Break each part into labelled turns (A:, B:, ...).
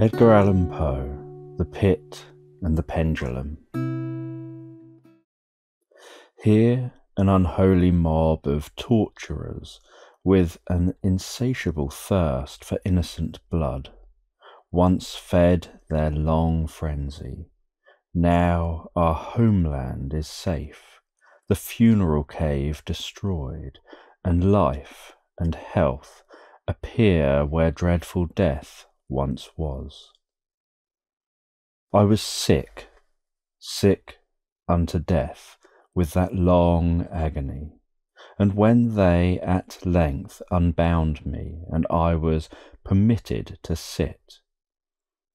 A: Edgar Allan Poe, The Pit and the Pendulum. Here an unholy mob of torturers with an insatiable thirst for innocent blood once fed their long frenzy. Now our homeland is safe, the funeral cave destroyed, and life and health appear where dreadful death once was. I was sick unto death with that long agony, and when they at length unbound me, and I was permitted to sit,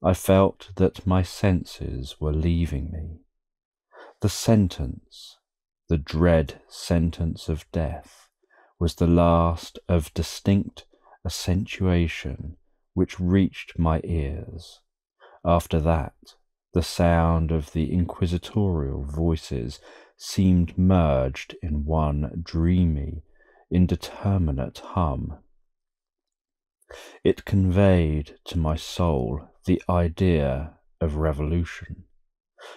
A: I felt that my senses were leaving me. The sentence, the dread sentence of death, was the last of distinct accentuation which reached my ears. After that, the sound of the inquisitorial voices seemed merged in one dreamy, indeterminate hum. It conveyed to my soul the idea of revolution,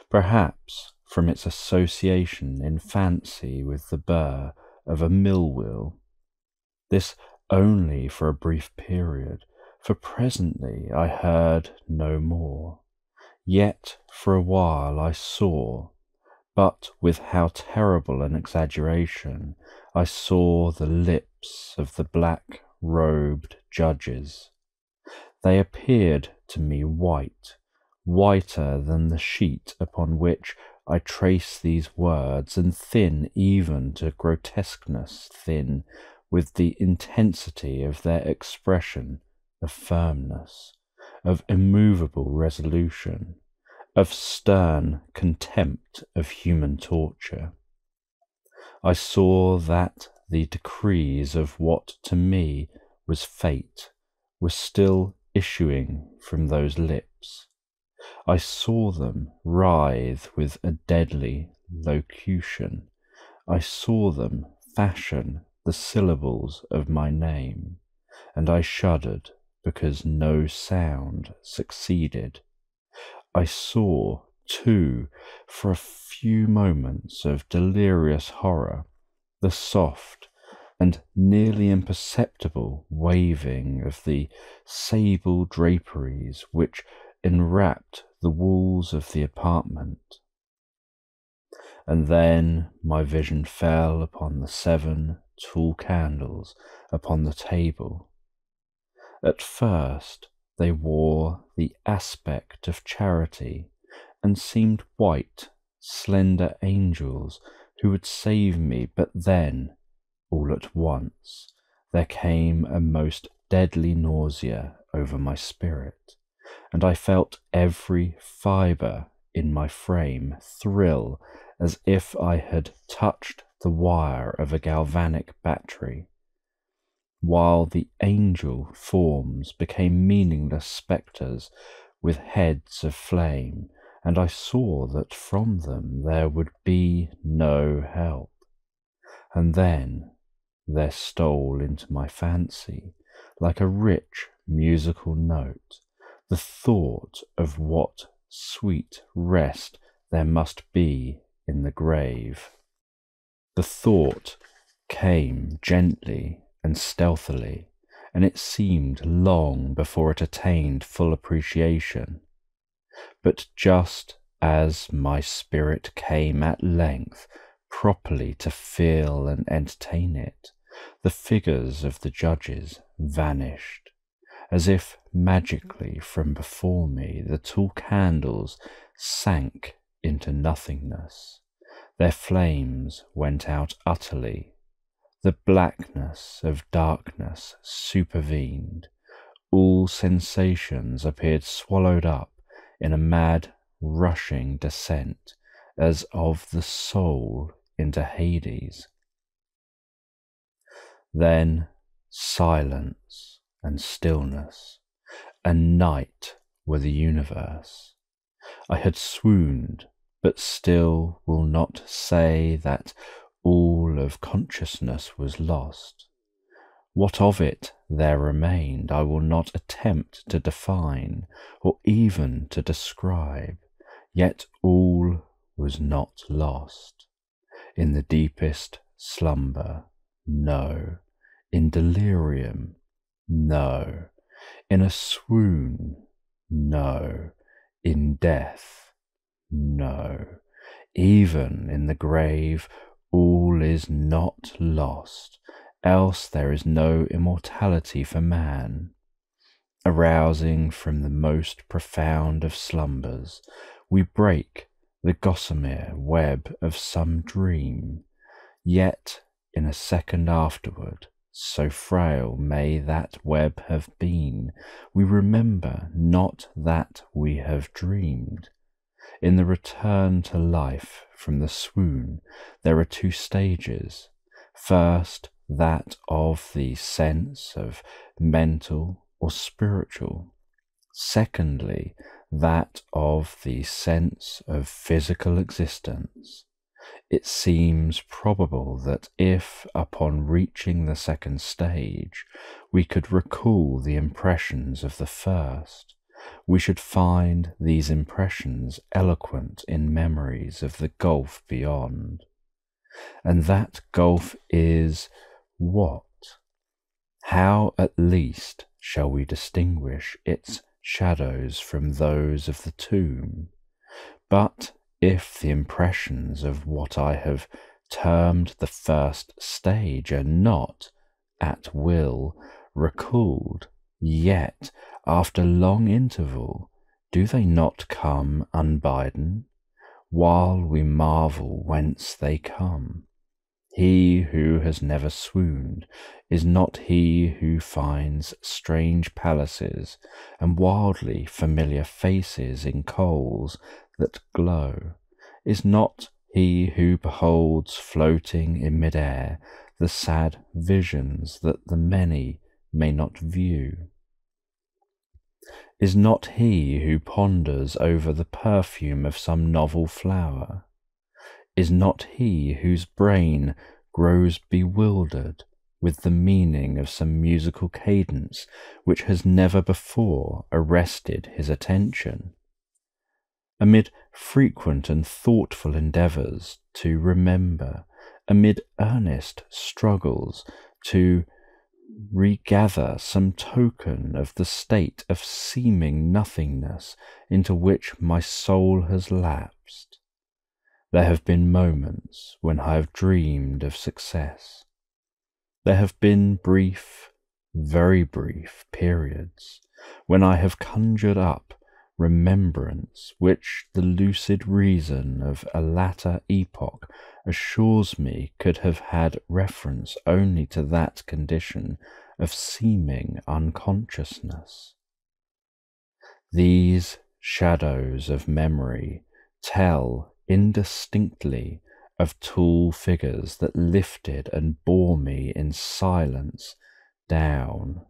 A: perhaps from its association in fancy with the burr of a mill wheel. This only for a brief period, for presently I heard no more. Yet for a while I saw, but with how terrible an exaggeration, I saw the lips of the black-robed judges. They appeared to me white, whiter than the sheet upon which I trace these words, and thin even to grotesqueness, thin with the intensity of their expression, of firmness, of immovable resolution, of stern contempt of human torture. I saw that the decrees of what to me was fate were still issuing from those lips. I saw them writhe with a deadly locution. I saw them fashion the syllables of my name, and I shuddered because no sound succeeded. I saw, too, for a few moments of delirious horror, the soft and nearly imperceptible waving of the sable draperies which enwrapped the walls of the apartment. And then my vision fell upon the 7 tall candles upon the table. At first they wore the aspect of charity, and seemed white, slender angels who would save me, but then, all at once, there came a most deadly nausea over my spirit, and I felt every fibre in my frame thrill as if I had touched the wire of a galvanic battery, while the angel forms became meaningless spectres with heads of flame, and I saw that from them there would be no help. And then there stole into my fancy, like a rich musical note, the thought of what sweet rest there must be in the grave. The thought came gently and stealthily, and it seemed long before it attained full appreciation. But just as my spirit came at length properly to feel and entertain it, the figures of the judges vanished. As if magically from before me, the tall candles sank into nothingness. Their flames went out utterly. The blackness of darkness supervened. All sensations appeared swallowed up in a mad, rushing descent, as of the soul into Hades. Then silence and stillness, and night were the universe. I had swooned, but still will not say that all of consciousness was lost. What of it there remained I will not attempt to define or even to describe, yet all was not lost. In the deepest slumber, no. In delirium, no. In a swoon, no. In death, no. Even in the grave, all is not lost, else there is no immortality for man. Arousing from the most profound of slumbers, we break the gossamer web of some dream, yet in a second afterward, so frail may that web have been, we remember not that we have dreamed. In the return to life from the swoon, there are two stages. First, that of the sense of mental or spiritual. Secondly, that of the sense of physical existence. It seems probable that if, upon reaching the second stage, we could recall the impressions of the first, we should find these impressions eloquent in memories of the gulf beyond. And that gulf is what? How at least shall we distinguish its shadows from those of the tomb? But if the impressions of what I have termed the first stage are not, at will, recalled, yet, after long interval, do they not come unbidden, while we marvel whence they come? He who has never swooned is not he who finds strange palaces and wildly familiar faces in coals that glow, is not he who beholds floating in mid-air the sad visions that the many may not view, is not he who ponders over the perfume of some novel flower, is not he whose brain grows bewildered with the meaning of some musical cadence which has never before arrested his attention. Amid frequent and thoughtful endeavours to remember, amid earnest struggles to regather some token of the state of seeming nothingness into which my soul has lapsed, there have been moments when I have dreamed of success. There have been brief, very brief periods when I have conjured up remembrance which the lucid reason of a latter epoch assures me could have had reference only to that condition of seeming unconsciousness. These shadows of memory tell indistinctly of tall figures that lifted and bore me in silence down,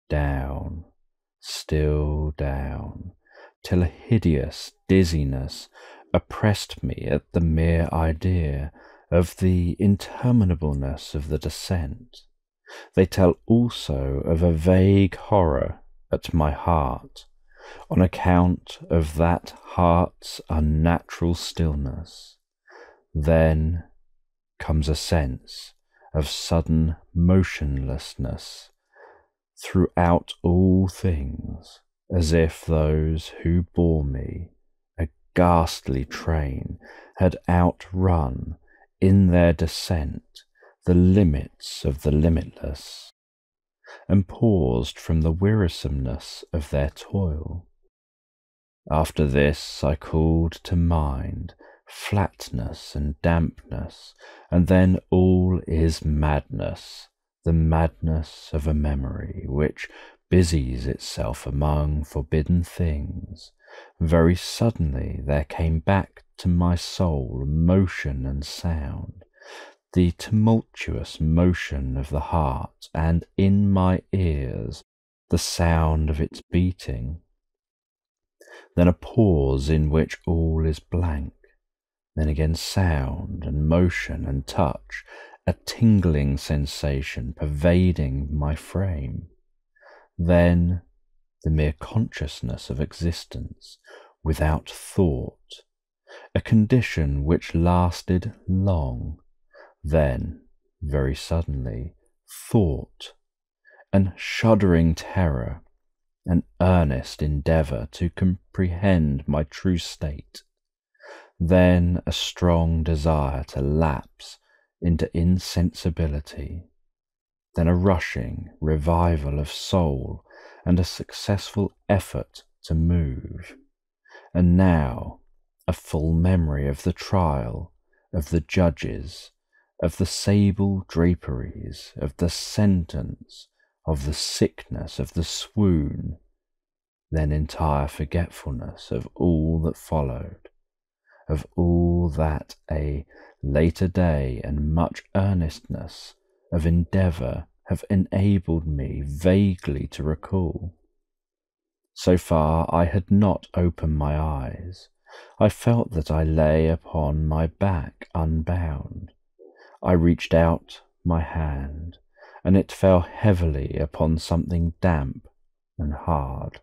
A: down, still down, till a hideous dizziness oppressed me at the mere idea of the interminableness of the descent. They tell also of a vague horror at my heart, on account of that heart's unnatural stillness. Then comes a sense of sudden motionlessness throughout all things, as if those who bore me, a ghastly train, had outrun in their descent the limits of the limitless, and paused from the wearisomeness of their toil. After this I called to mind flatness and dampness, and then all is madness, the madness of a memory which busies itself among forbidden things. Very suddenly there came back to my soul motion and sound, the tumultuous motion of the heart, and in my ears the sound of its beating. Then a pause in which all is blank, then again sound and motion and touch, a tingling sensation pervading my frame. Then the mere consciousness of existence without thought, a condition which lasted long. Then, very suddenly, thought, and shuddering terror, an earnest endeavour to comprehend my true state. Then a strong desire to lapse into insensibility. Then a rushing revival of soul and a successful effort to move. And now a full memory of the trial, of the judges, of the sable draperies, of the sentence, of the sickness, of the swoon, then entire forgetfulness of all that followed, of all that a later day and much earnestness of endeavour have enabled me vaguely to recall. So far I had not opened my eyes. I felt that I lay upon my back unbound. I reached out my hand, and it fell heavily upon something damp and hard.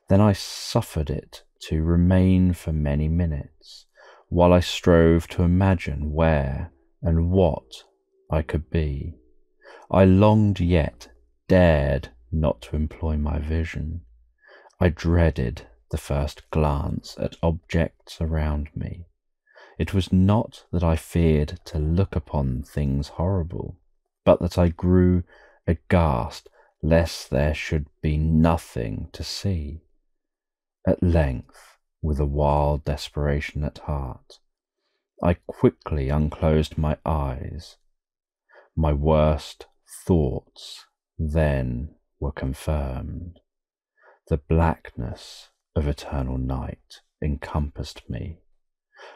A: Then I suffered it to remain for many minutes, while I strove to imagine where and what I could be. I longed yet dared not to employ my vision. I dreaded the first glance at objects around me. It was not that I feared to look upon things horrible, but that I grew aghast lest there should be nothing to see. At length, with a wild desperation at heart, I quickly unclosed my eyes. My worst thoughts then were confirmed. The blackness of eternal night encompassed me.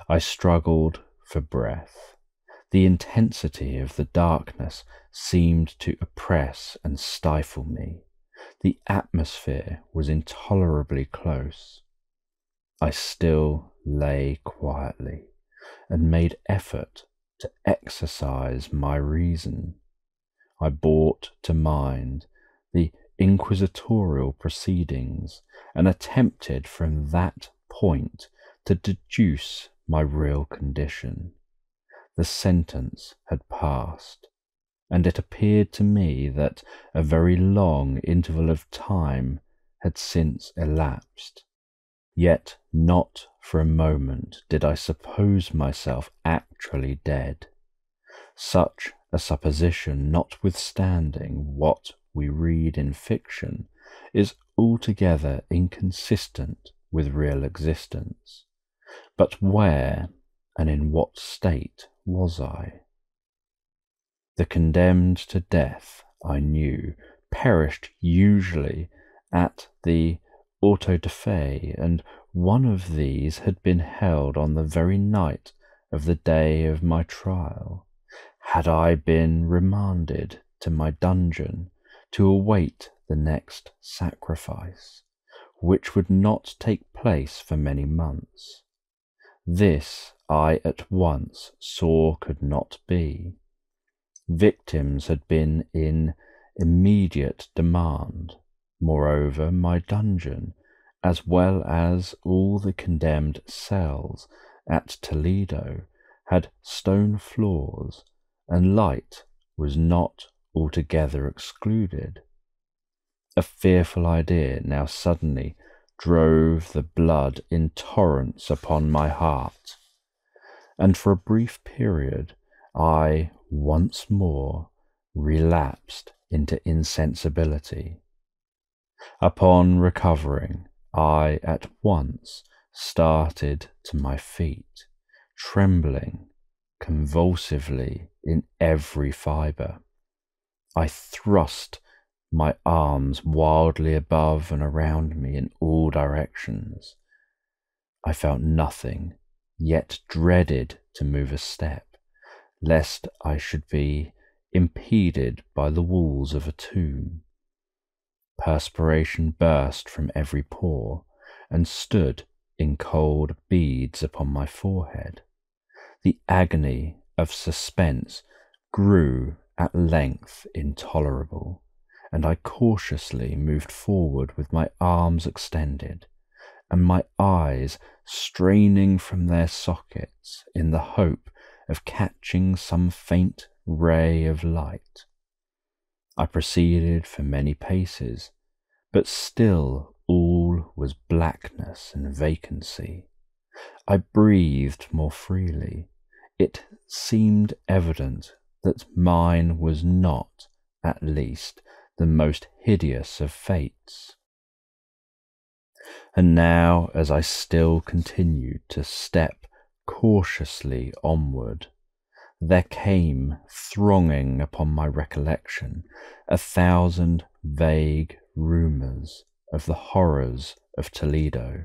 A: I struggled for breath. The intensity of the darkness seemed to oppress and stifle me. The atmosphere was intolerably close. I still lay quietly and made effort to exercise my reason. I brought to mind the inquisitorial proceedings and attempted from that point to deduce my real condition. The sentence had passed, and it appeared to me that a very long interval of time had since elapsed. Yet not for a moment did I suppose myself actually dead. Such a supposition, notwithstanding what we read in fiction, is altogether inconsistent with real existence. But where and in what state was I? The condemned to death, I knew, perished usually at the auto da fe, and one of these had been held on the very night of the day of my trial. Had I been remanded to my dungeon to await the next sacrifice, which would not take place for many months? This I at once saw could not be. Victims had been in immediate demand. Moreover, my dungeon, as well as all the condemned cells at Toledo, had stone floors, and light was not altogether excluded. A fearful idea now suddenly drove the blood in torrents upon my heart, and for a brief period I once more relapsed into insensibility. Upon recovering, I at once started to my feet, trembling convulsively in every fibre. I thrust my arms wildly above and around me in all directions. I felt nothing, yet dreaded to move a step, lest I should be impeded by the walls of a tomb. Perspiration burst from every pore and stood in cold beads upon my forehead. The agony of suspense grew at length intolerable, and I cautiously moved forward with my arms extended, and my eyes straining from their sockets in the hope of catching some faint ray of light. I proceeded for many paces, but still all was blackness and vacancy. I breathed more freely. It seemed evident that mine was not, at least, the most hideous of fates. And now, as I still continued to step cautiously onward, there came thronging upon my recollection 1,000 vague rumours of the horrors of Toledo.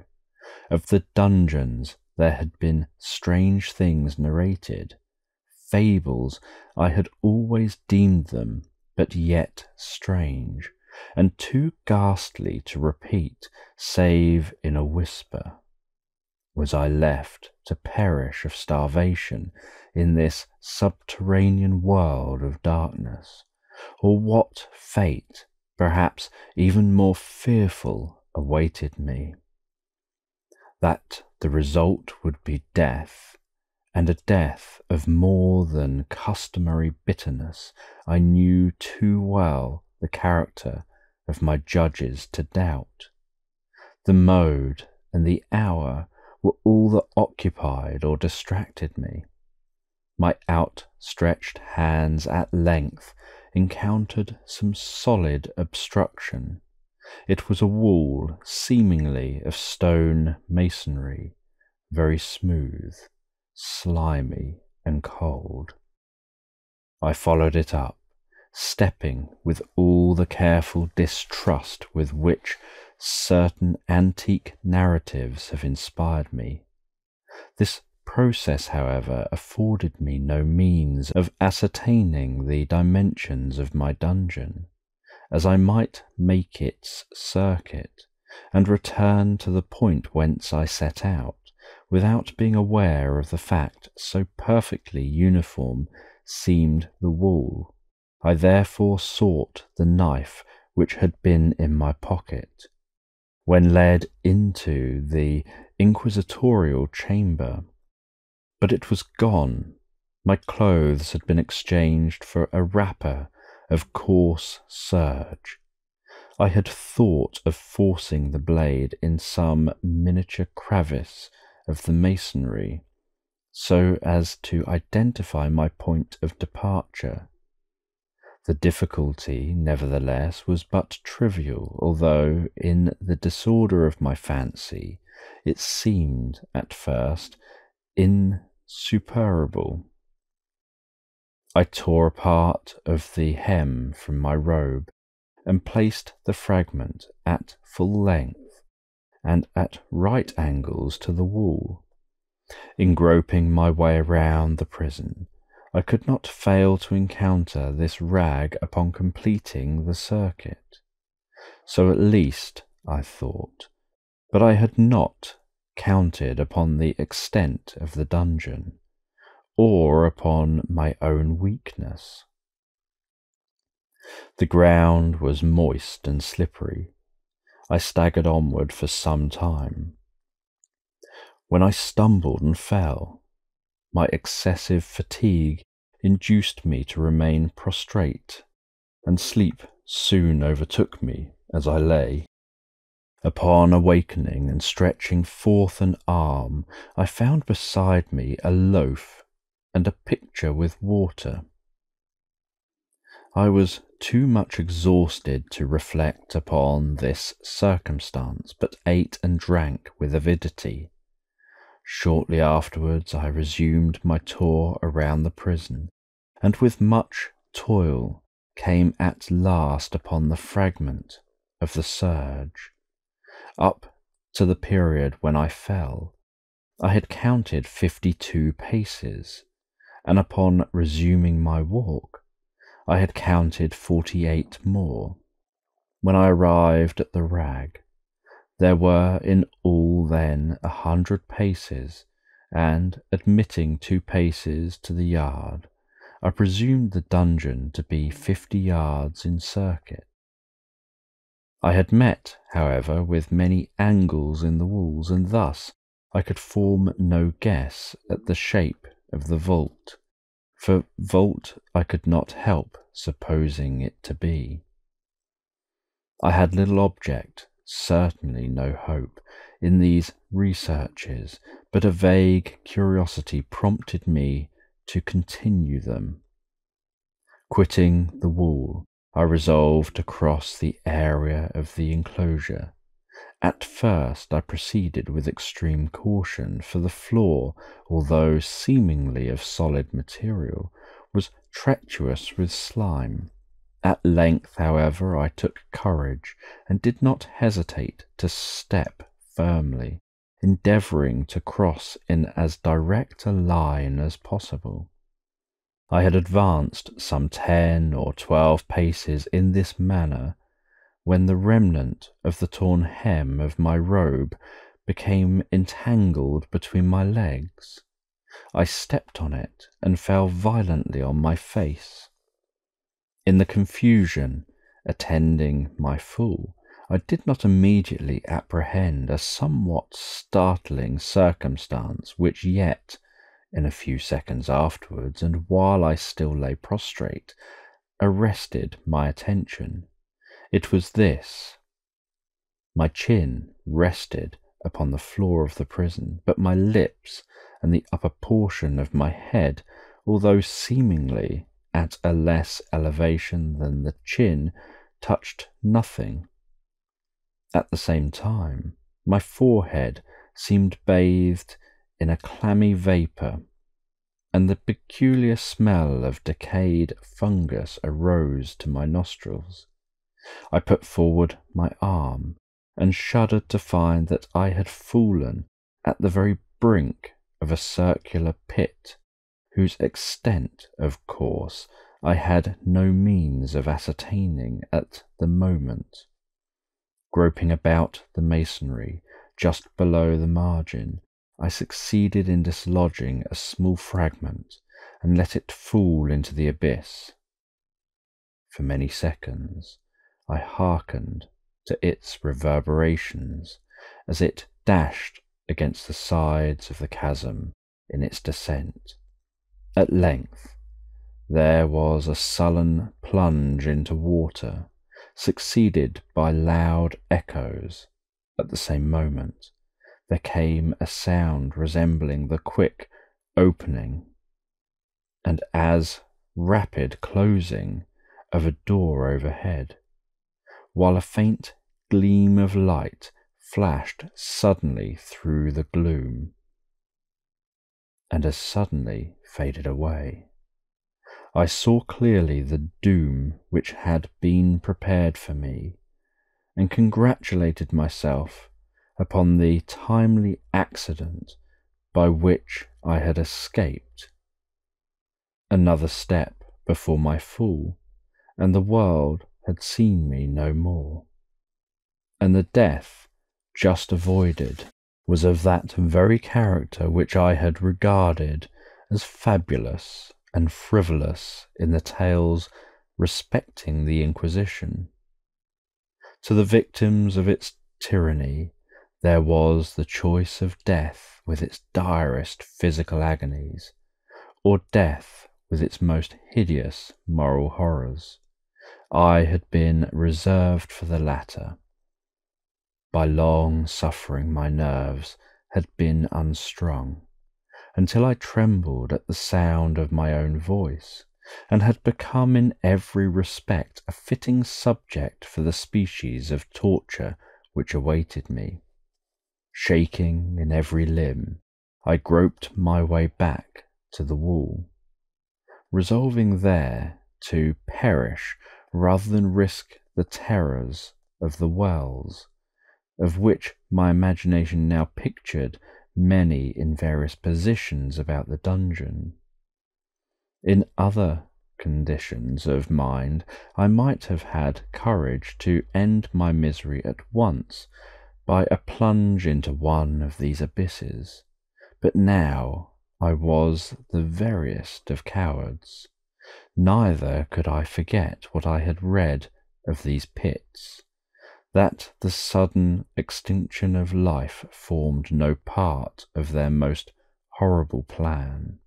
A: Of the dungeons there had been strange things narrated, fables I had always deemed them, but yet strange, and too ghastly to repeat save in a whisper. Was I left to perish of starvation in this subterranean world of darkness? Or what fate, perhaps even more fearful, awaited me? That the result would be death, and a death of more than customary bitterness, I knew too well the character of my judges to doubt. The mode and the hour were all that occupied or distracted me. My outstretched hands at length encountered some solid obstruction. It was a wall seemingly of stone masonry, very smooth, slimy, and cold. I followed it up, stepping with all the careful distrust with which certain antique narratives have inspired me. This process, however, afforded me no means of ascertaining the dimensions of my dungeon, as I might make its circuit, and return to the point whence I set out, without being aware of the fact so perfectly uniform seemed the wall. I therefore sought the knife which had been in my pocket. When led into the inquisitorial chamber, but it was gone. My clothes had been exchanged for a wrapper of coarse serge. I had thought of forcing the blade in some miniature crevice of the masonry, so as to identify my point of departure. The difficulty, nevertheless, was but trivial, although, in the disorder of my fancy, it seemed, at first, insuperable. I tore a part of the hem from my robe, and placed the fragment at full length, and at right angles to the wall. In groping my way round the prison, I could not fail to encounter this rag upon completing the circuit. So at least, I thought, but I had not counted upon the extent of the dungeon, or upon my own weakness. The ground was moist and slippery. I staggered onward for some time, when I stumbled and fell. My excessive fatigue induced me to remain prostrate, and sleep soon overtook me as I lay. Upon awakening and stretching forth an arm, I found beside me a loaf and a pitcher with water. I was too much exhausted to reflect upon this circumstance, but ate and drank with avidity. Shortly afterwards I resumed my tour around the prison, and with much toil came at last upon the fragment of the serge. Up to the period when I fell, I had counted 52 paces, and upon resuming my walk, I had counted 48 more. When I arrived at the rag, there were in all then 100 paces, and, admitting 2 paces to the yard, I presumed the dungeon to be 50 yards in circuit. I had met, however, with many angles in the walls, and thus I could form no guess at the shape of the vault, for vault I could not help supposing it to be. I had little object, certainly no hope, in these researches, but a vague curiosity prompted me to continue them. Quitting the wall, I resolved to cross the area of the enclosure. At first I proceeded with extreme caution, for the floor, although seemingly of solid material, was treacherous with slime. At length, however, I took courage and did not hesitate to step firmly, endeavouring to cross in as direct a line as possible. I had advanced some 10 or 12 paces in this manner when the remnant of the torn hem of my robe became entangled between my legs. I stepped on it and fell violently on my face. In the confusion attending my fall, I did not immediately apprehend a somewhat startling circumstance which yet, in a few seconds afterwards, and while I still lay prostrate, arrested my attention. It was this: my chin rested upon the floor of the prison, but my lips and the upper portion of my head, although seemingly at a less elevation than the chin, touched nothing. At the same time, my forehead seemed bathed in a clammy vapour, and the peculiar smell of decayed fungus arose to my nostrils. I put forward my arm and shuddered to find that I had fallen at the very brink of a circular pit, whose extent, of course, I had no means of ascertaining at the moment. Groping about the masonry just below the margin, I succeeded in dislodging a small fragment and let it fall into the abyss. For many seconds I hearkened to its reverberations as it dashed against the sides of the chasm in its descent. At length there was a sullen plunge into water, succeeded by loud echoes. At the same moment there came a sound resembling the quick opening and as rapid closing of a door overhead, while a faint gleam of light flashed suddenly through the gloom, and as suddenly faded away. I saw clearly the doom which had been prepared for me, and congratulated myself upon the timely accident by which I had escaped. Another step before my fall, and the world had seen me no more, and the death just avoided was of that very character which I had regarded as fabulous and frivolous in the tales respecting the Inquisition. To the victims of its tyranny there was the choice of death with its direst physical agonies, or death with its most hideous moral horrors. I had been reserved for the latter. By long suffering my nerves had been unstrung, until I trembled at the sound of my own voice, and had become in every respect a fitting subject for the species of torture which awaited me. Shaking in every limb, I groped my way back to the wall, resolving there to perish rather than risk the terrors of the wells, of which my imagination now pictured many in various positions about the dungeon. In other conditions of mind I might have had courage to end my misery at once by a plunge into one of these abysses, but now I was the veriest of cowards, Neither could I forget what I had read of these pits, that the sudden extinction of life formed no part of their most horrible plan.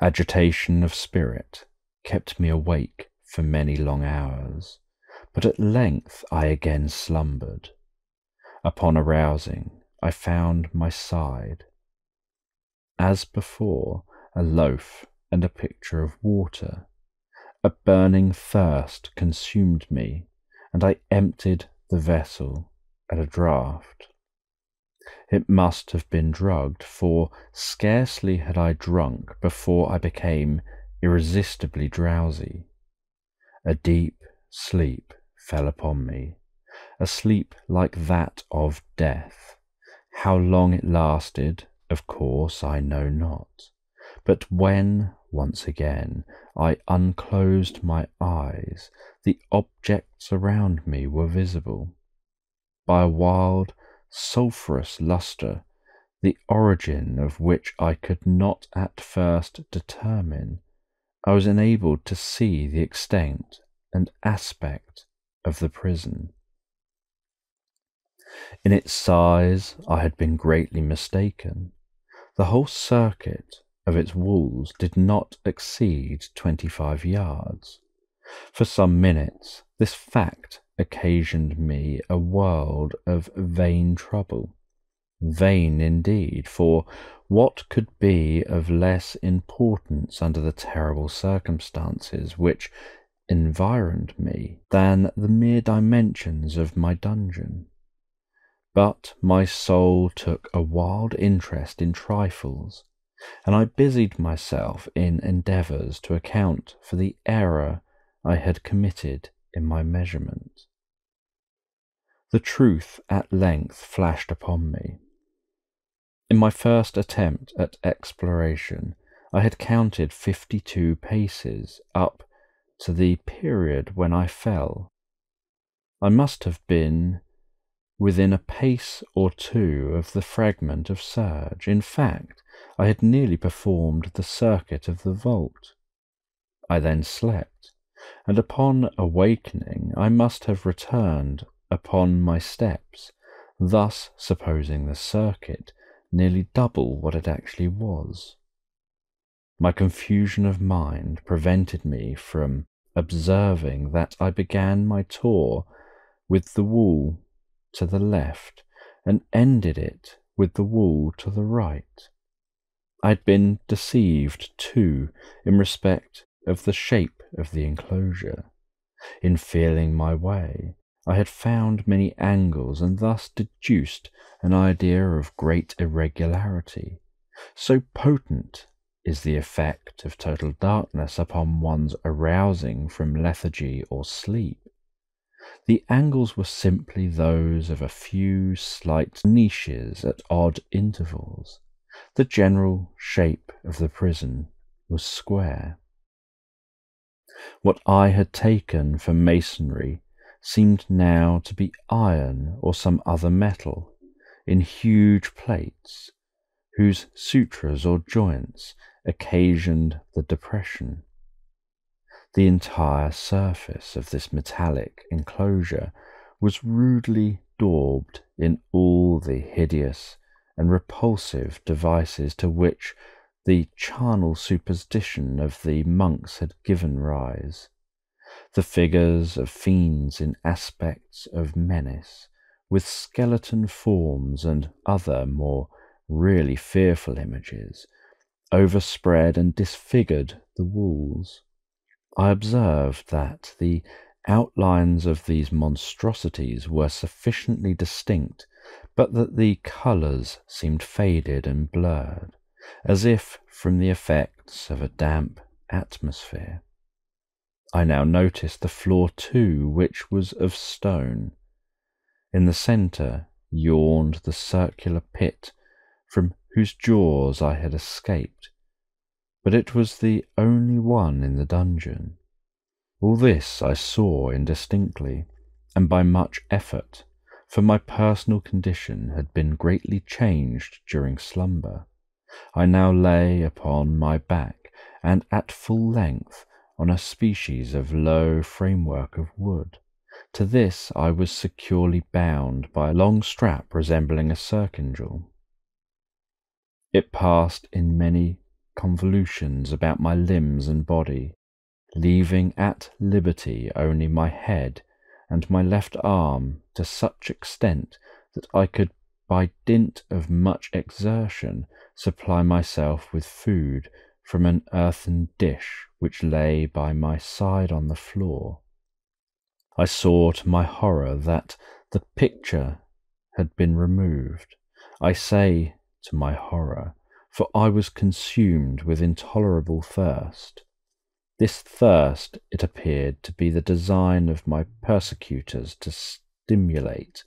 A: Agitation of spirit kept me awake for many long hours, but at length I again slumbered. Upon arousing, I found my side. As before, a loaf and a pitcher of water. A burning thirst consumed me, and I emptied the vessel at a draught. It must have been drugged, for scarcely had I drunk before I became irresistibly drowsy. A deep sleep fell upon me, a sleep like that of death. How long it lasted, of course, I know not. But when, once again, I unclosed my eyes, the objects around me were visible. By a wild, sulphurous lustre, the origin of which I could not at first determine, I was enabled to see the extent and aspect of the prison. In its size I had been greatly mistaken. The whole circuit of its walls did not exceed 25 yards. For some minutes this fact occasioned me a world of vain trouble. Vain indeed, for what could be of less importance under the terrible circumstances which environed me than the mere dimensions of my dungeon? But my soul took a wild interest in trifles, and I busied myself in endeavours to account for the error I had committed in my measurement. The truth at length flashed upon me. In my first attempt at exploration, I had counted 52 paces up to the period when I fell. I must have been within a pace or two of the fragment of serge. In fact, I had nearly performed the circuit of the vault. I then slept, and upon awakening I must have returned upon my steps, thus supposing the circuit nearly double what it actually was. My confusion of mind prevented me from observing that I began my tour with the wall to the left and ended it with the wall to the right. I had been deceived, too, in respect of the shape of the enclosure. In feeling my way, I had found many angles and thus deduced an idea of great irregularity. So potent is the effect of total darkness upon one's arousing from lethargy or sleep. The angles were simply those of a few slight niches at odd intervals. The general shape of the prison was square. What I had taken for masonry seemed now to be iron or some other metal, in huge plates, whose sutures or joints occasioned the depression. The entire surface of this metallic enclosure was rudely daubed in all the hideous and repulsive devices to which the charnel superstition of the monks had given rise. The figures of fiends in aspects of menace, with skeleton forms and other more really fearful images, overspread and disfigured the walls. I observed that the outlines of these monstrosities were sufficiently distinct, but that the colours seemed faded and blurred, as if from the effects of a damp atmosphere. I now noticed the floor too, which was of stone. In the centre yawned the circular pit from whose jaws I had escaped, but it was the only one in the dungeon. All this I saw indistinctly, and by much effort, for my personal condition had been greatly changed during slumber. I now lay upon my back, and at full length on a species of low framework of wood. To this I was securely bound by a long strap resembling a circingle. It passed in many convolutions about my limbs and body, leaving at liberty only my head and my left arm to such extent that I could, by dint of much exertion, supply myself with food from an earthen dish which lay by my side on the floor. I saw to my horror that the picture had been removed. I say to my horror, for I was consumed with intolerable thirst. This thirst, it appeared to be the design of my persecutors to stimulate,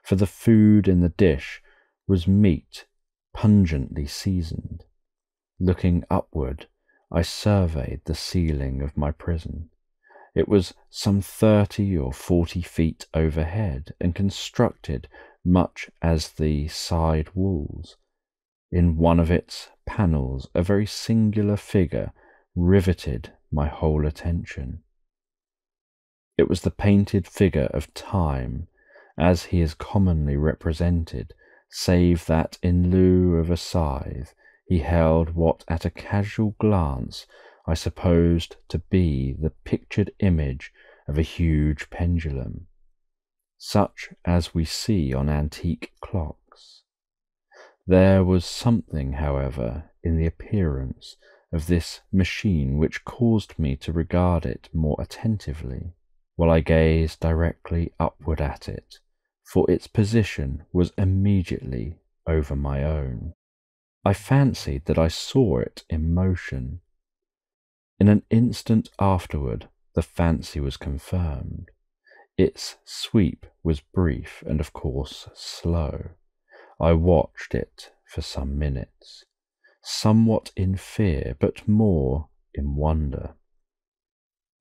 A: for the food in the dish was meat pungently seasoned. Looking upward, I surveyed the ceiling of my prison. It was some 30 or 40 feet overhead, and constructed much as the side walls. In one of its panels, a very singular figure riveted my whole attention. It was the painted figure of Time, as he is commonly represented, save that in lieu of a scythe he held what at a casual glance I supposed to be the pictured image of a huge pendulum, such as we see on antique clocks. There was something, however, in the appearance of this machine which caused me to regard it more attentively, while I gazed directly upward at it, for its position was immediately over my own. I fancied that I saw it in motion. In an instant afterward, the fancy was confirmed. Its sweep was brief and, of course, slow. I watched it for some minutes, somewhat in fear, but more in wonder.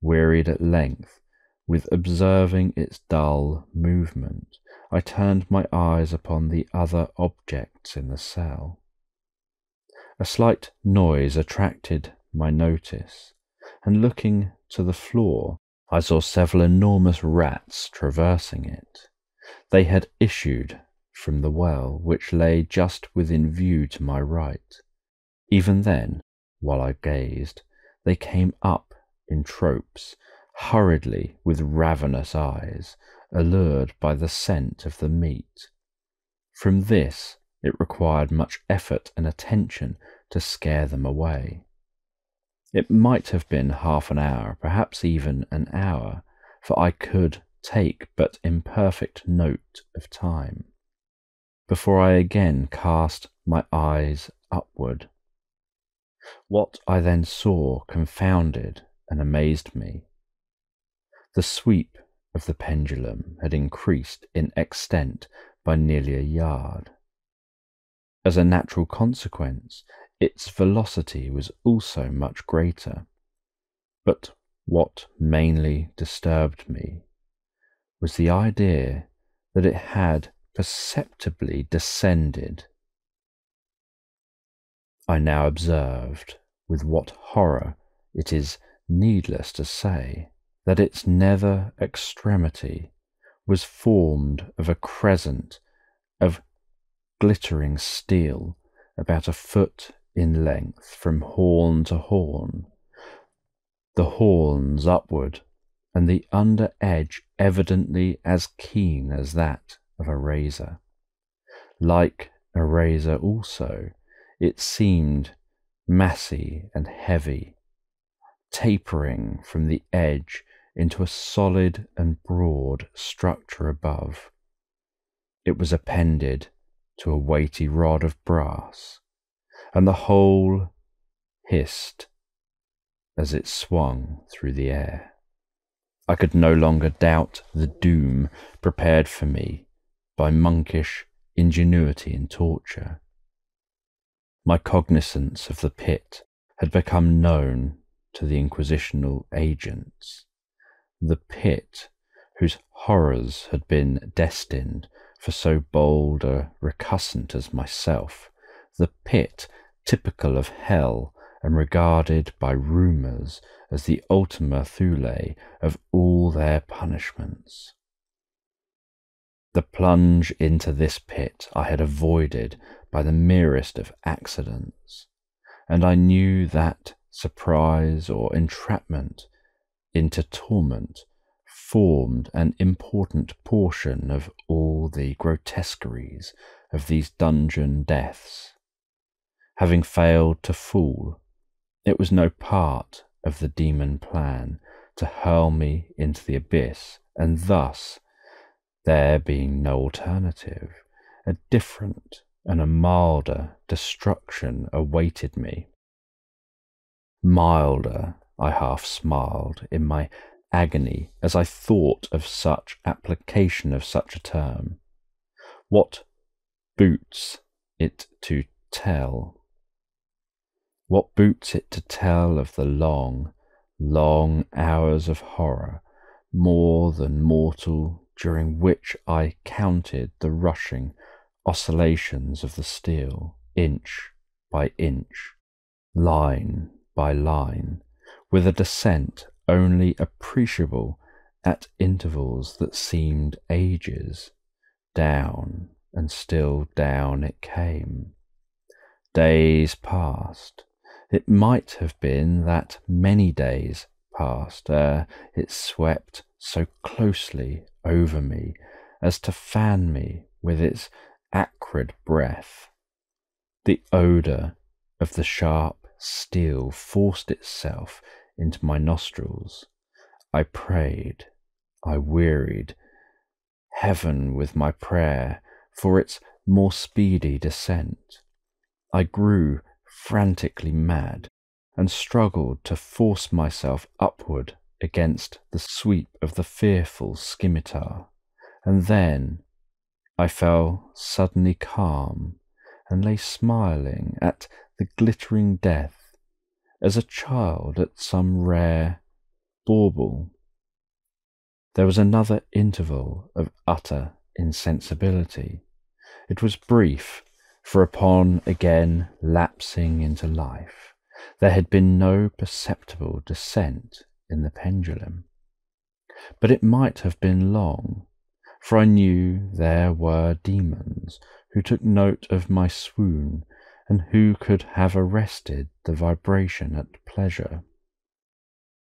A: Wearied at length with observing its dull movement, I turned my eyes upon the other objects in the cell. A slight noise attracted my notice, and looking to the floor, I saw several enormous rats traversing it. They had issued from the well, which lay just within view to my right. Even then, while I gazed, they came up in tropes, hurriedly with ravenous eyes, allured by the scent of the meat. From this it required much effort and attention to scare them away. It might have been half an hour, perhaps even an hour, for I could take but imperfect note of time, before I again cast my eyes upward. What I then saw confounded and amazed me. The sweep of the pendulum had increased in extent by nearly a yard. As a natural consequence, its velocity was also much greater. But what mainly disturbed me was the idea that it had perceptibly descended. I now observed, with what horror it is needless to say, that its nether extremity was formed of a crescent of glittering steel about a foot in length from horn to horn, the horns upward, and the under edge evidently as keen as that of a razor. Like a razor also, it seemed massy and heavy, tapering from the edge into a solid and broad structure above. It was appended to a weighty rod of brass, and the whole hissed as it swung through the air. I could no longer doubt the doom prepared for me by monkish ingenuity in torture. My cognizance of the pit had become known to the inquisitional agents. The pit, whose horrors had been destined for so bold a recusant as myself, the pit typical of hell and regarded by rumours as the ultima thule of all their punishments. The plunge into this pit I had avoided by the merest of accidents, and I knew that surprise or entrapment into torment formed an important portion of all the grotesqueries of these dungeon deaths. Having failed to fall, it was no part of the demon plan to hurl me into the abyss, and thus, there being no alternative, a different and a milder destruction awaited me. Milder, I half smiled in my agony as I thought of such application of such a term. What boots it to tell? What boots it to tell of the long, long hours of horror, more than mortal, during which I counted the rushing oscillations of the steel, inch by inch, line by line, with a descent only appreciable at intervals that seemed ages. Down and still down it came. Days passed. It might have been that many days passed ere it swept so closely over me as to fan me with its acrid breath. The odour of the sharp steel forced itself into my nostrils. I prayed, I wearied heaven with my prayer for its more speedy descent. I grew frantically mad and struggled to force myself upward against the sweep of the fearful scimitar, and then I fell suddenly calm and lay smiling at the glittering death as a child at some rare bauble. There was another interval of utter insensibility. It was brief, for upon again lapsing into life, there had been no perceptible descent in the pendulum. But it might have been long, for I knew there were demons who took note of my swoon and who could have arrested the vibration at pleasure.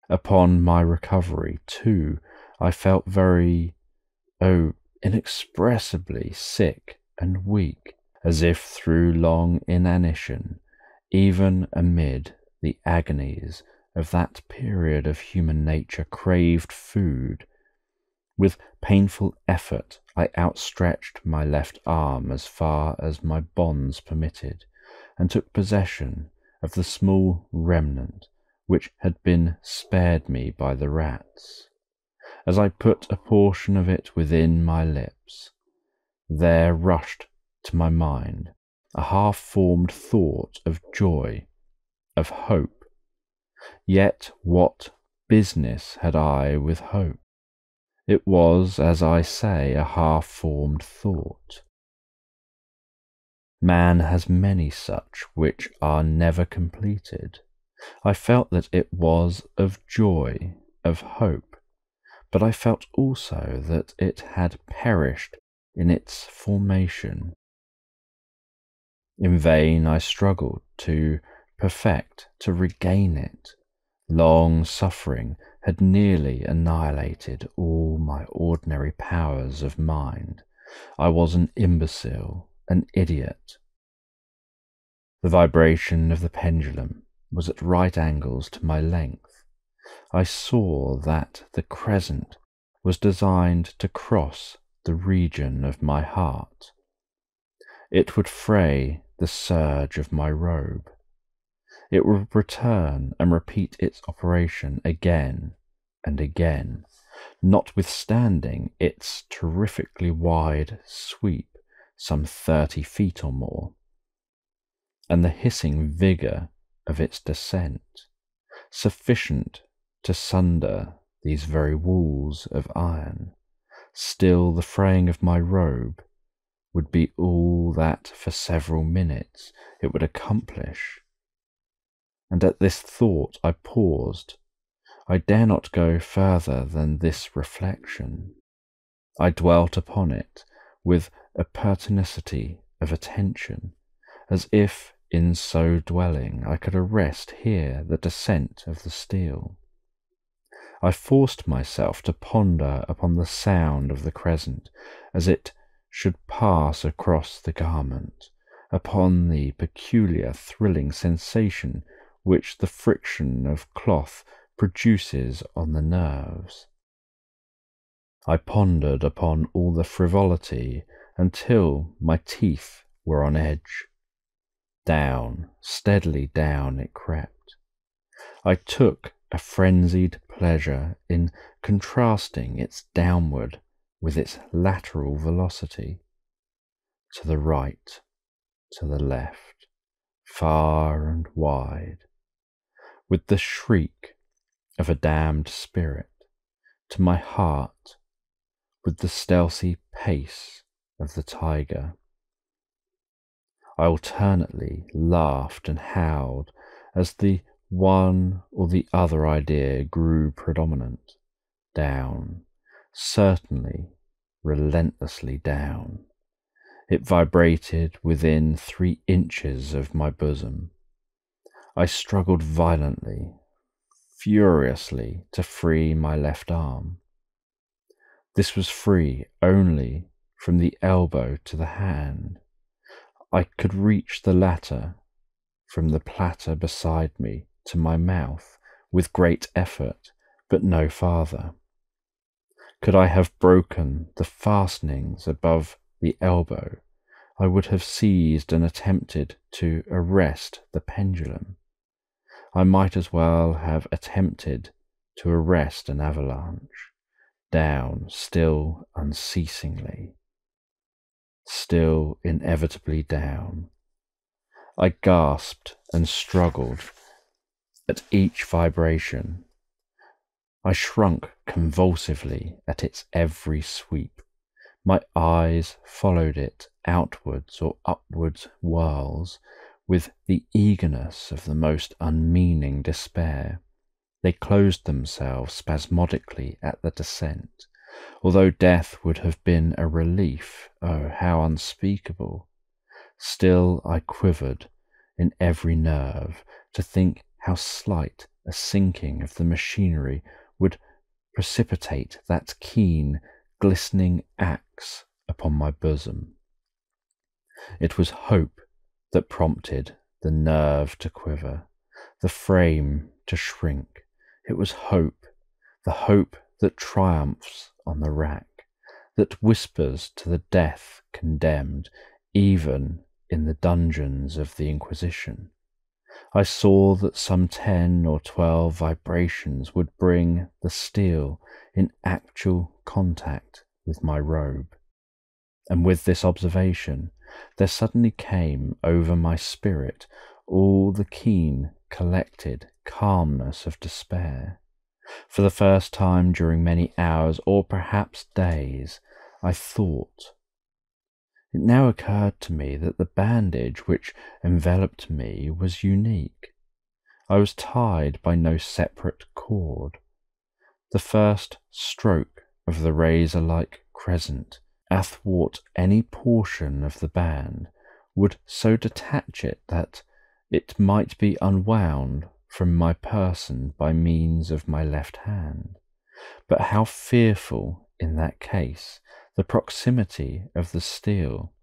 A: Upon my recovery, too, I felt very, inexpressibly sick and weak, as if through long inanition, even amid the agonies of that period of human nature craved food. With painful effort I outstretched my left arm as far as my bonds permitted, and took possession of the small remnant which had been spared me by the rats. As I put a portion of it within my lips, there rushed to my mind a half-formed thought of joy, of hope. Yet what business had I with hope? It was, as I say, a half-formed thought. Man has many such which are never completed. I felt that it was of joy, of hope, but I felt also that it had perished in its formation. In vain I struggled to perfect, to regain it. Long suffering had nearly annihilated all my ordinary powers of mind. I was an imbecile, an idiot. The vibration of the pendulum was at right angles to my length. I saw that the crescent was designed to cross the region of my heart. It would fray the serge of my robe. It would return and repeat its operation again and again, notwithstanding its terrifically wide sweep, some 30 feet or more, and the hissing vigour of its descent, sufficient to sunder these very walls of iron. Still the fraying of my robe would be all that for several minutes it would accomplish, and at this thought I paused. I dare not go further than this reflection. I dwelt upon it with a pertinacity of attention, as if in so dwelling I could arrest here the descent of the steel. I forced myself to ponder upon the sound of the crescent as it should pass across the garment, upon the peculiar thrilling sensation which the friction of cloth produces on the nerves. I pondered upon all the frivolity until my teeth were on edge. Down, steadily down it crept. I took a frenzied pleasure in contrasting its downward with its lateral velocity, to the right, to the left, far and wide, with the shriek of a damned spirit, to my heart, with the stealthy pace of the tiger. I alternately laughed and howled as the one or the other idea grew predominant. Down, certainly, relentlessly down. It vibrated within 3 inches of my bosom. I struggled violently, furiously, to free my left arm. This was free only from the elbow to the hand. I could reach the latter from the platter beside me to my mouth with great effort, but no farther. Could I have broken the fastenings above the elbow, I would have seized and attempted to arrest the pendulum. I might as well have attempted to arrest an avalanche, down still unceasingly, still inevitably down. I gasped and struggled at each vibration. I shrunk convulsively at its every sweep. My eyes followed it outwards or upwards whirls with the eagerness of the most unmeaning despair. They closed themselves spasmodically at the descent. Although death would have been a relief, oh, how unspeakable! Still I quivered in every nerve to think how slight a sinking of the machinery would precipitate that keen, glistening axe upon my bosom. It was hope that prompted the nerve to quiver, the frame to shrink. It was hope, the hope that triumphs on the rack, that whispers to the death condemned, even in the dungeons of the Inquisition. I saw that some 10 or 12 vibrations would bring the steel in actual contact with my robe. And with this observation, there suddenly came over my spirit all the keen, collected calmness of despair. For the first time during many hours, or perhaps days, I thought. It now occurred to me that the bandage which enveloped me was unique. I was tied by no separate cord. The first stroke of the razor-like crescent athwart any portion of the band would so detach it that it might be unwound from my person by means of my left hand. But how fearful, in that case, the proximity of the steel,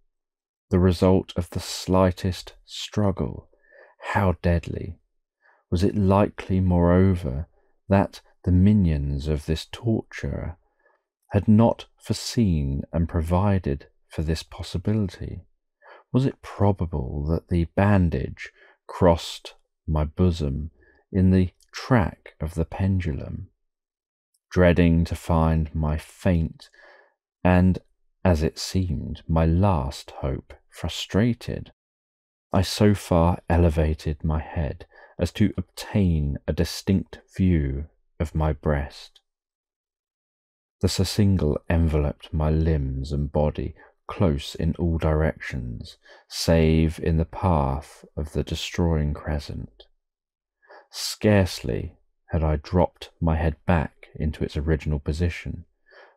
A: the result of the slightest struggle, how deadly! Was it likely, moreover, that the minions of this torturer had not foreseen and provided for this possibility? Was it probable that the bandage crossed my bosom in the track of the pendulum? Dreading to find my faint and, as it seemed, my last hope frustrated, I so far elevated my head as to obtain a distinct view of my breast. The surcingle enveloped my limbs and body close in all directions, save in the path of the destroying crescent. Scarcely had I dropped my head back into its original position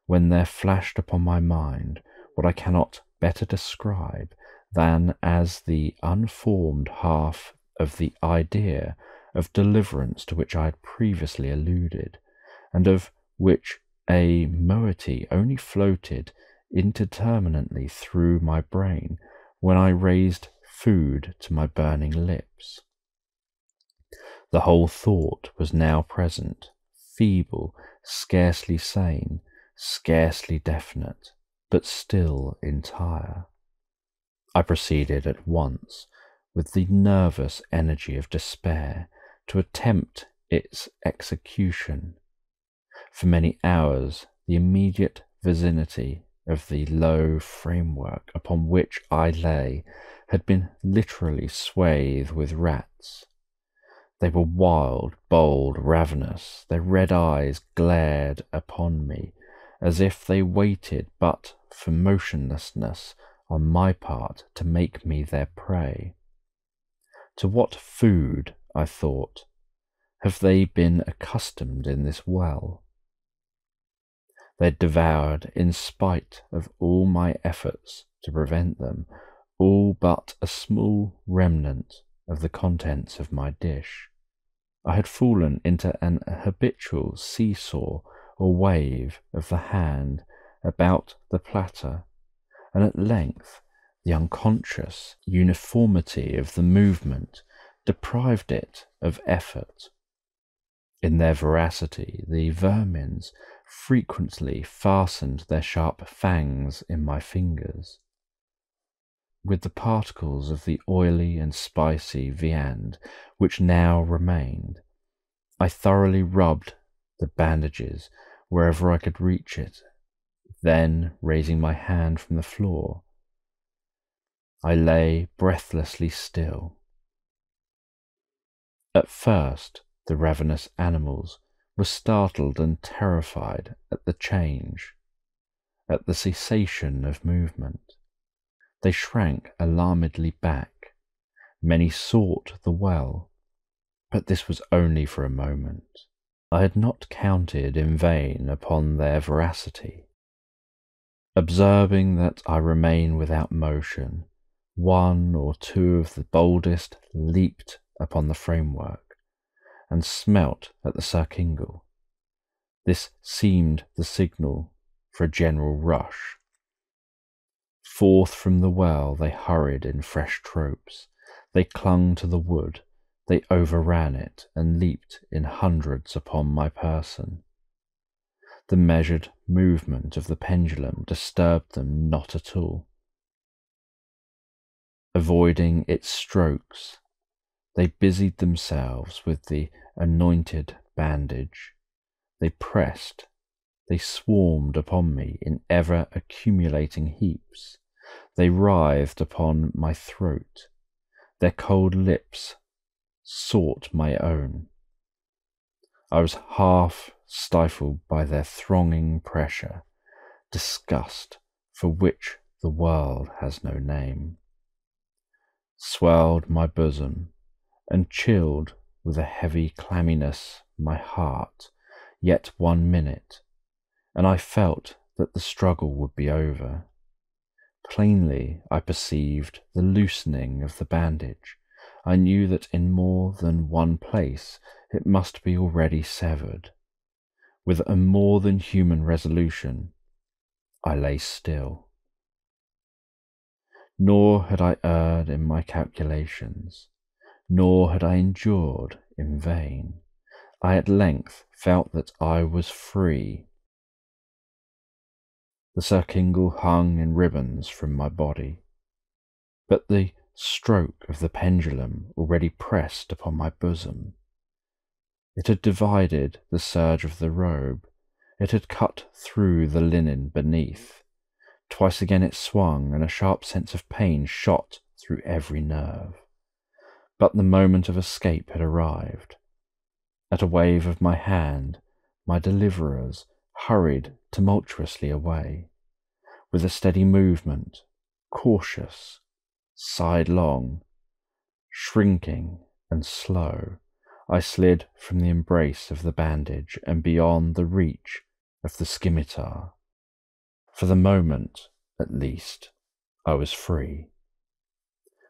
A: when there flashed upon my mind what I cannot better describe than as the unformed half of the idea of deliverance to which I had previously alluded, and of which a moiety only floated indeterminately through my brain when I raised food to my burning lips. The whole thought was now present, feeble, scarcely sane, scarcely definite, but still entire. I proceeded at once, with the nervous energy of despair, to attempt its execution. For many hours, the immediate vicinity of the low framework upon which I lay had been literally swathed with rats. They were wild, bold, ravenous. Their red eyes glared upon me as if they waited but for motionlessness on my part to make me their prey. To what food, I thought, have they been accustomed in this well? They devoured, in spite of all my efforts to prevent them, all but a small remnant of the contents of my dish. I had fallen into an habitual seesaw or wave of the hand about the platter, and at length the unconscious uniformity of the movement deprived it of effort. In their voracity, the vermins frequently fastened their sharp fangs in my fingers. With the particles of the oily and spicy viand which now remained, I thoroughly rubbed the bandages wherever I could reach it. Then, raising my hand from the floor, I lay breathlessly still. At first, the ravenous animals were startled and terrified at the change, at the cessation of movement. They shrank alarmedly back. Many sought the well, but this was only for a moment. I had not counted in vain upon their voracity. Observing that I remained without motion, one or two of the boldest leaped upon the framework and smelt at the circingle. This seemed the signal for a general rush. Forth from the well they hurried in fresh tropes. They clung to the wood, they overran it, and leaped in hundreds upon my person. The measured movement of the pendulum disturbed them not at all. Avoiding its strokes, they busied themselves with the anointed bandage. They pressed, they swarmed upon me in ever-accumulating heaps. They writhed upon my throat. Their cold lips sought my own. I was half stifled by their thronging pressure, disgust for which the world has no name, swelled my bosom, and chilled with a heavy clamminess my heart. Yet 1 minute, and I felt that the struggle would be over. Plainly I perceived the loosening of the bandage. I knew that in more than one place it must be already severed. With a more than human resolution, I lay still. Nor had I erred in my calculations, nor had I endured in vain. I at length felt that I was free. The circingle hung in ribbons from my body, but the stroke of the pendulum already pressed upon my bosom. It had divided the serge of the robe. It had cut through the linen beneath. Twice again it swung, and a sharp sense of pain shot through every nerve. But the moment of escape had arrived. At a wave of my hand, my deliverers hurried tumultuously away. With a steady movement, cautious, sidelong, shrinking and slow, I slid from the embrace of the bandage and beyond the reach of the scimitar. For the moment, at least, I was free.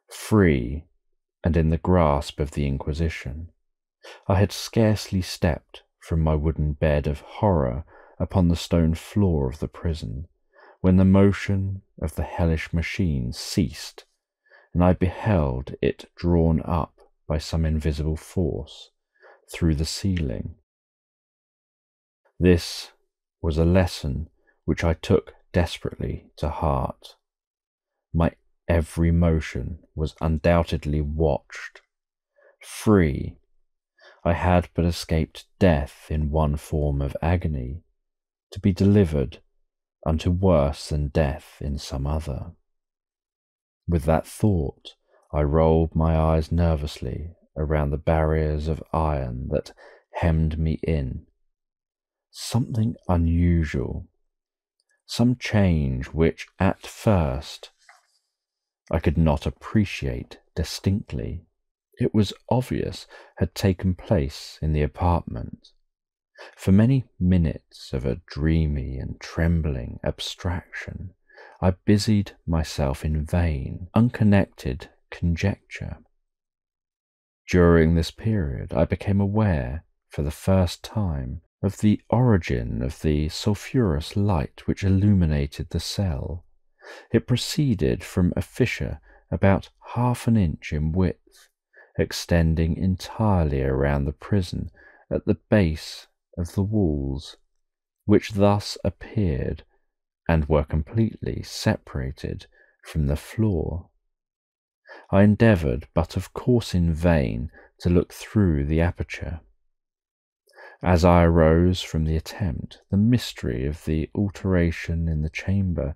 A: Free and in the grasp of the Inquisition. I had scarcely stepped from my wooden bed of horror upon the stone floor of the prison when the motion of the hellish machine ceased, and I beheld it drawn up by some invisible force through the ceiling. This was a lesson which I took desperately to heart. My every motion was undoubtedly watched. Free, I had but escaped death in one form of agony, to be delivered unto worse than death in some other. With that thought, I rolled my eyes nervously around the barriers of iron that hemmed me in. Something unusual, some change which at first I could not appreciate distinctly. It was obvious had taken place in the apartment. For many minutes of a dreamy and trembling abstraction, I busied myself in vain, unconnected conjecture. During this period, I became aware, for the first time, of the origin of the sulphurous light which illuminated the cell. It proceeded from a fissure about half an inch in width, extending entirely around the prison at the base of the walls, which thus appeared and were completely separated from the floor. I endeavoured, but of course in vain, to look through the aperture. As I arose from the attempt, the mystery of the alteration in the chamber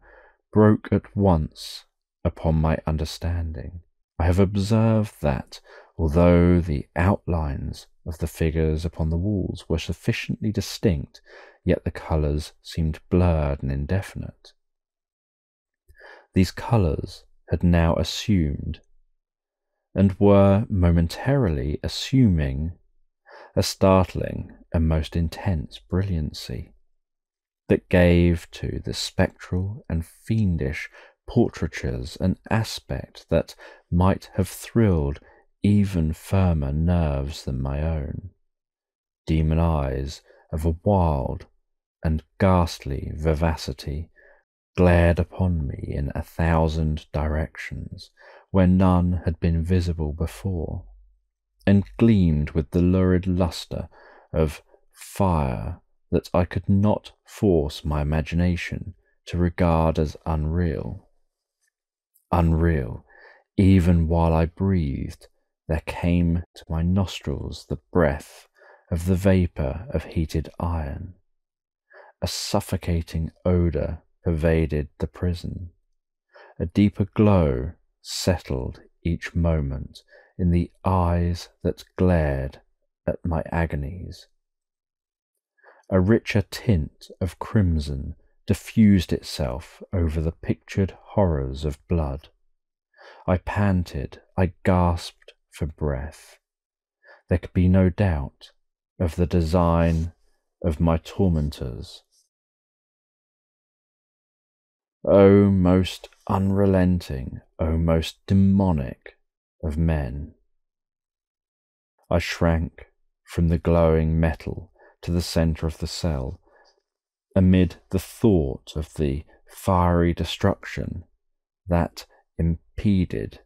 A: broke at once upon my understanding. I have observed that, although the outlines of the figures upon the walls were sufficiently distinct, yet the colours seemed blurred and indefinite. These colours had now assumed, and were momentarily assuming, a startling and most intense brilliancy that gave to the spectral and fiendish portraitures an aspect that might have thrilled even firmer nerves than my own. Demon eyes of a wild and ghastly vivacity glared upon me in 1,000 directions where none had been visible before, and gleamed with the lurid lustre of fire that I could not force my imagination to regard as unreal. Unreal, even while I breathed, there came to my nostrils the breath of the vapour of heated iron. A suffocating odour pervaded the prison. A deeper glow settled each moment in the eyes that glared at my agonies. A richer tint of crimson diffused itself over the pictured horrors of blood. I panted, I gasped for breath. There could be no doubt of the design of my tormentors. O most unrelenting, O most demonic of men! I shrank from the glowing metal to the centre of the cell, amid the thought of the fiery destruction that impeded.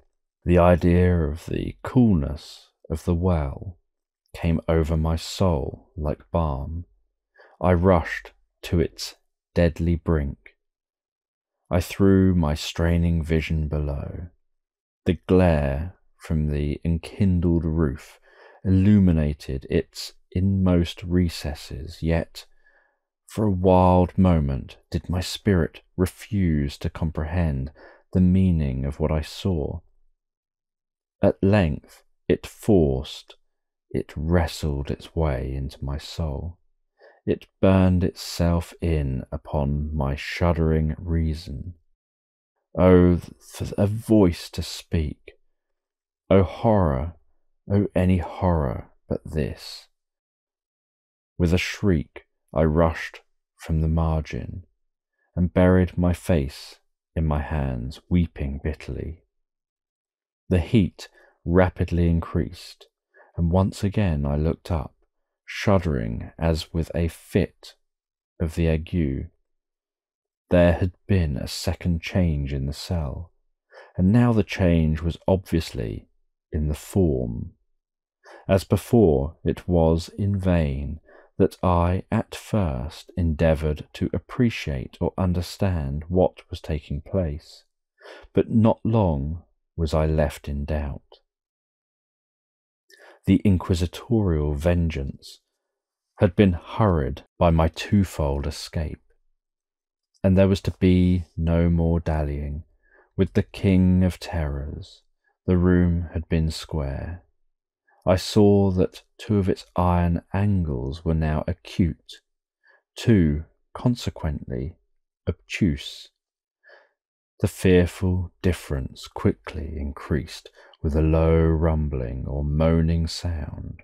A: The idea of the coolness of the well came over my soul like balm. I rushed to its deadly brink. I threw my straining vision below. The glare from the enkindled roof illuminated its inmost recesses, yet for a wild moment did my spirit refuse to comprehend the meaning of what I saw. At length it wrestled its way into my soul. It burned itself in upon my shuddering reason. Oh, for a voice to speak! Oh, horror! Oh, any horror but this. With a shriek, I rushed from the margin and buried my face in my hands, weeping bitterly. The heat rapidly increased, and once again I looked up, shuddering as with a fit of the ague. There had been a second change in the cell, and now the change was obviously in the form. As before, it was in vain that I at first endeavoured to appreciate or understand what was taking place, but not long was I left in doubt. The inquisitorial vengeance had been hurried by my twofold escape, and there was to be no more dallying with the king of terrors. The room had been square. I saw that two of its iron angles were now acute, two, consequently, obtuse. The fearful difference quickly increased with a low rumbling or moaning sound.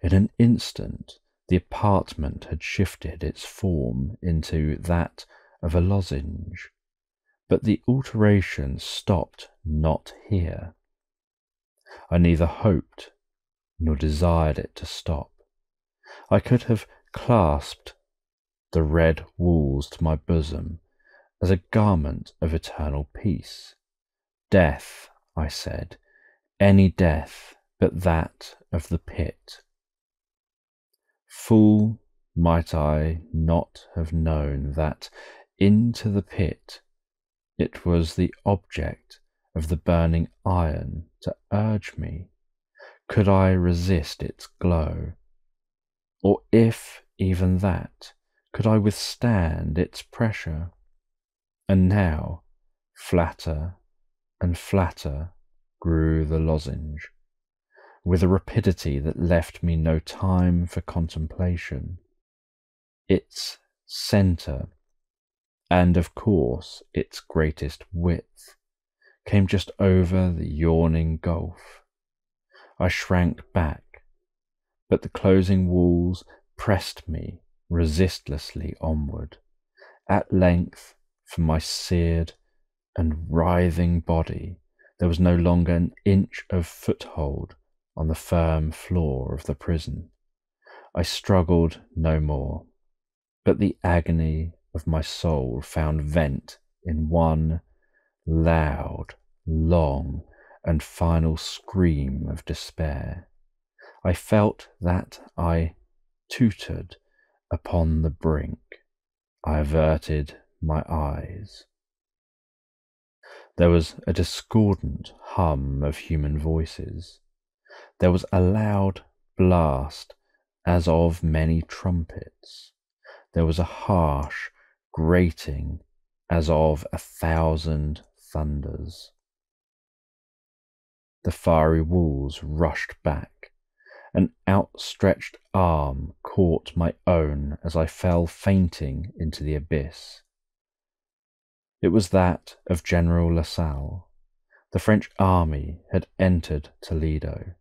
A: In an instant, the apartment had shifted its form into that of a lozenge, but the alteration stopped not here. I neither hoped nor desired it to stop. I could have clasped the red walls to my bosom as a garment of eternal peace. Death, I said, any death but that of the pit. Fool might I not have known that into the pit it was the object of the burning iron to urge me. Could I resist its glow? Or if even that, could I withstand its pressure? And now, flatter and flatter grew the lozenge, with a rapidity that left me no time for contemplation. Its centre, and of course its greatest width, came just over the yawning gulf. I shrank back, but the closing walls pressed me resistlessly onward. At length, for my seared and writhing body, there was no longer an inch of foothold on the firm floor of the prison. I struggled no more, but the agony of my soul found vent in one loud, long, and final scream of despair. I felt that I tottered upon the brink. I averted my eyes. There was a discordant hum of human voices. There was a loud blast as of many trumpets. There was a harsh grating as of 1,000 thunders. The fiery walls rushed back. An outstretched arm caught my own as I fell fainting into the abyss. It was that of General Lasalle. The French army had entered Toledo.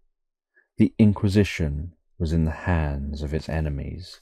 A: The Inquisition was in the hands of its enemies.